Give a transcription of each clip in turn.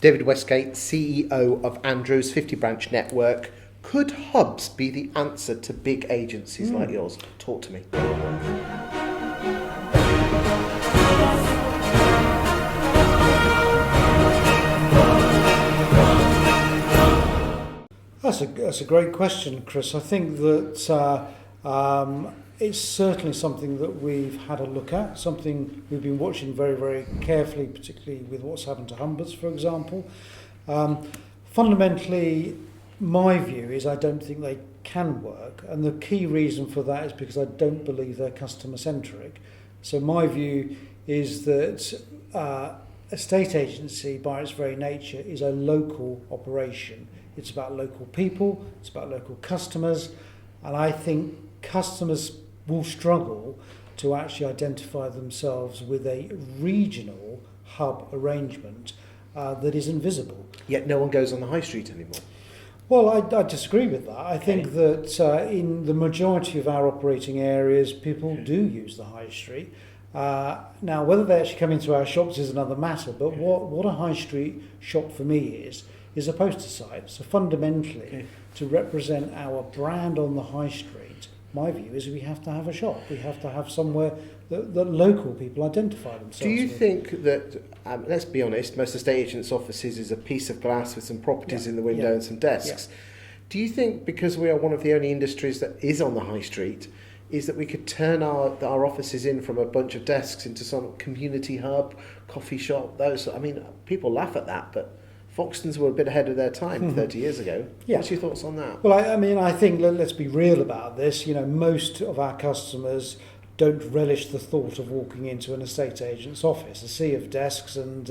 David Westgate, CEO of Andrews 50 branch network. Could hubs be the answer to big agencies like yours? Talk to me. That's a great question, Chris. I think that it's certainly something that we've had a look at, something we've been watching very, very carefully, particularly with what's happened to Humberts, for example. Fundamentally, my view is I don't think they can work, and the key reason for that is because I don't believe they're customer-centric. So my view is that a state agency, by its very nature, is a local operation. It's about local people, it's about local customers, and I think customers will struggle to actually identify themselves with a regional hub arrangement that is invisible. Yet no one goes on the high street anymore. Well, I disagree with that. I think that in the majority of our operating areas, people do use the high street. Now, whether they actually come into our shops is another matter, but what a high street shop for me is a poster site. So fundamentally, to represent our brand on the high street, my view is we have to have a shop. We have to have somewhere that local people identify themselves with. Do you think that, let's be honest, most estate agents' offices is a piece of glass with some properties in the window and some desks. Yeah. Do you think, because we are one of the only industries that is on the high street, is that we could turn our offices in from a bunch of desks into some community hub, coffee shop, those? I mean, people laugh at that, but Foxtons were a bit ahead of their time 30 years ago. Yeah. What's your thoughts on that? Well, I think, let's be real about this. You know, most of our customers don't relish the thought of walking into an estate agent's office. A sea of desks and,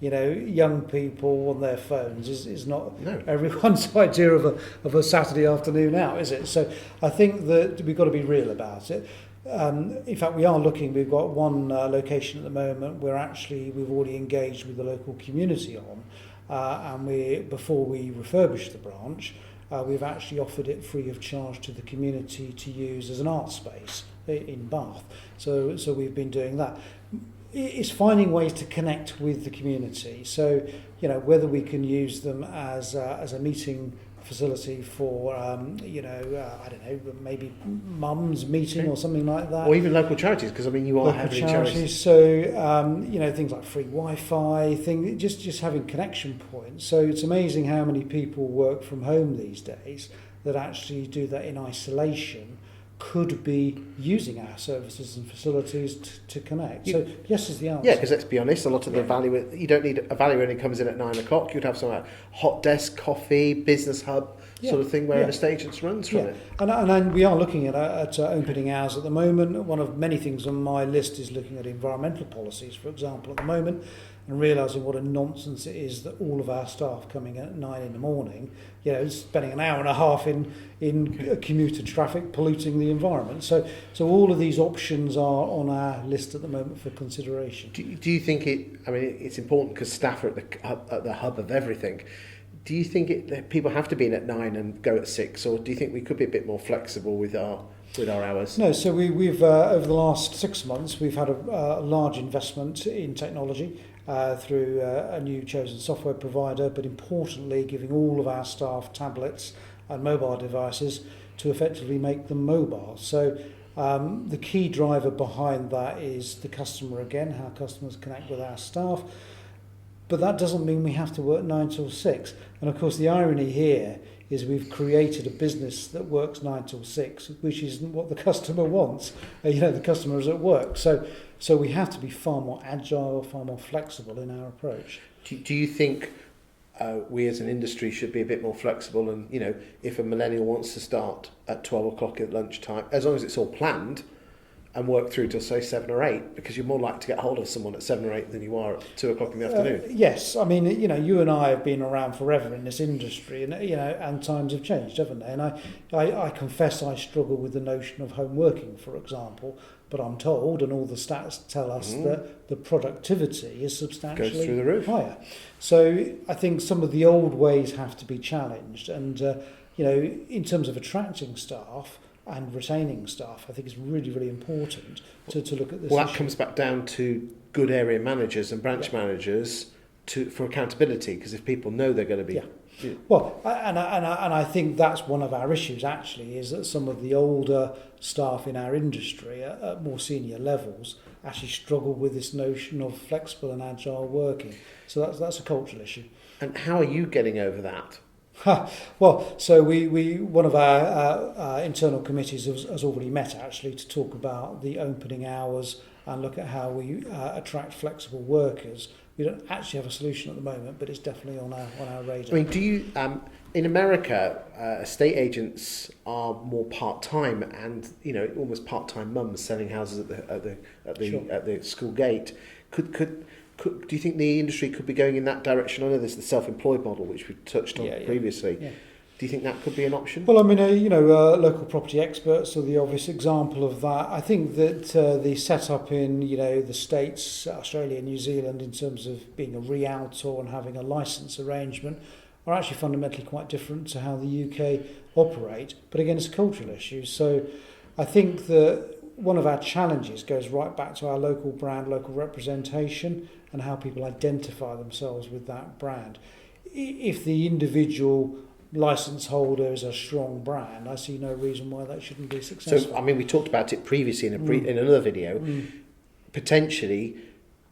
young people on their phones is not everyone's idea of a Saturday afternoon out, is it? So I think that we've got to be real about it. In fact, we are looking. We've got one location at the moment where we've already engaged with the local community on, and before we refurbish the branch, we've actually offered it free of charge to the community to use as an art space in Bath. So we've been doing that. It's finding ways to connect with the community. So, whether we can use them as a meeting facility for, I don't know, maybe mum's meeting or something like that. Or even local charities, because, you are heavily charities. So, things like free Wi-Fi, just having connection points. So it's amazing how many people work from home these days that actually do that in isolation, could be using our services and facilities to connect. So yes is the answer. Yeah, because let's be honest, a lot of the value, you don't need a value when it comes in at 9 o'clock. You'd have some hot desk, coffee, business hub sort of thing where an estate agent runs from it. And we are looking at opening hours at the moment. One of many things on my list is looking at environmental policies, for example, at the moment, and realising what a nonsense it is that all of our staff coming at 9 in the morning, spending an hour and a half in commuter traffic, polluting the environment. So all of these options are on our list at the moment for consideration. Do you think it's important because staff are at the hub of everything. Do you think that people have to be in at 9 and go at 6, or do you think we could be a bit more flexible with our hours? No, so we've over the last 6 months, we've had a large investment in technology through a new chosen software provider, but importantly giving all of our staff tablets and mobile devices to effectively make them mobile. So the key driver behind that is the customer again, how customers connect with our staff. But that doesn't mean we have to work 9 till 6. And of course the irony here is we've created a business that works 9 till 6, which isn't what the customer wants. The customer is at work. So we have to be far more agile, far more flexible in our approach. Do you think we as an industry should be a bit more flexible? And, if a millennial wants to start at 12 o'clock at lunchtime, as long as it's all planned, and work through till, say, 7 or 8, because you're more likely to get hold of someone at 7 or 8 than you are at 2 o'clock in the afternoon. Yes, you and I have been around forever in this industry, and times have changed, haven't they? And I confess I struggle with the notion of home working, for example, but I'm told, and all the stats tell us, that the productivity is substantially goes through the roof. Higher. So I think some of the old ways have to be challenged, and in terms of attracting staff and retaining staff, I think it's really, really important to look at this. Well, that comes back down to good area managers and branch managers for accountability, because if people know they're going to be... Yeah. Well, and I think that's one of our issues actually, is that some of the older staff in our industry at more senior levels actually struggle with this notion of flexible and agile working. So that's a cultural issue. And how are you getting over that? Well, so we one of our internal committees has already met actually to talk about the opening hours and look at how we attract flexible workers. We don't actually have a solution at the moment, but it's definitely on our radar. I mean, do you in America, estate agents are more part-time, and almost part-time mums selling houses at the school gate. Do you think the industry could be going in that direction? I know there's the self-employed model, which we touched on previously. Yeah. Do you think that could be an option? Well, I mean, local property experts are the obvious example of that. I think that the setup in, the States, Australia, New Zealand, in terms of being a realtor and having a licence arrangement, are actually fundamentally quite different to how the UK operate. But again, it's a cultural issue. So I think that one of our challenges goes right back to our local brand, local representation, and how people identify themselves with that brand. If the individual licence holder is a strong brand, I see no reason why that shouldn't be successful. So, I mean, we talked about it previously in another video. Potentially,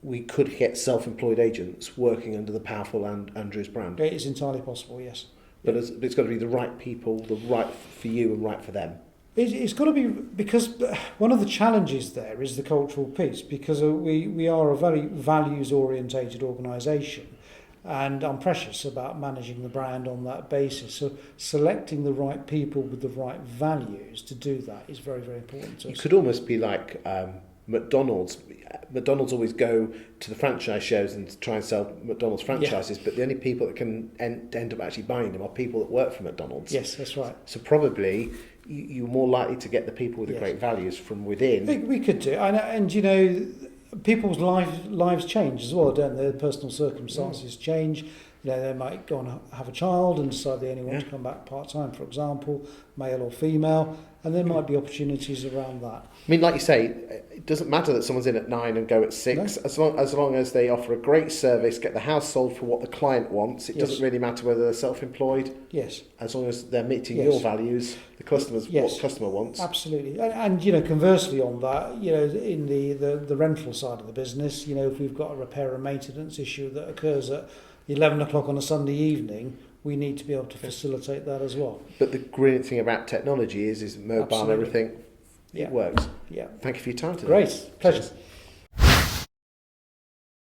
we could get self-employed agents working under the powerful Andrews brand. It is entirely possible, yes. But it's got to be the right people, the right for you and right for them. It's got to be, because one of the challenges there is the cultural piece, because we are a very values-orientated organisation, and I'm precious about managing the brand on that basis. So selecting the right people with the right values to do that is very, very important to us. You could almost be like McDonald's. McDonald's always go to the franchise shows and try and sell McDonald's franchises, but the only people that can end up actually buying them are people that work for McDonald's. Yes, that's right. So probably you're more likely to get the people with the great values from within. We could do, and people's lives change as well, don't they? Their personal circumstances change. They might go and have a child and decide they only want to come back part-time, for example, male or female, and there might be opportunities around that. I mean, like you say, it doesn't matter that someone's in at 9 and go at 6, no. as long as they offer a great service, get the house sold for what the client wants. It doesn't really matter whether they're self-employed. Yes. As long as they're meeting your values, the customer's what the customer wants. Absolutely. And conversely on that, in the rental side of the business, if we've got a repair and maintenance issue that occurs at 11 o'clock on a Sunday evening, we need to be able to facilitate that as well. But the brilliant thing about technology is mobile and everything. It works. Yeah. Thank you for your time today. Great. Pleasure. Cheers.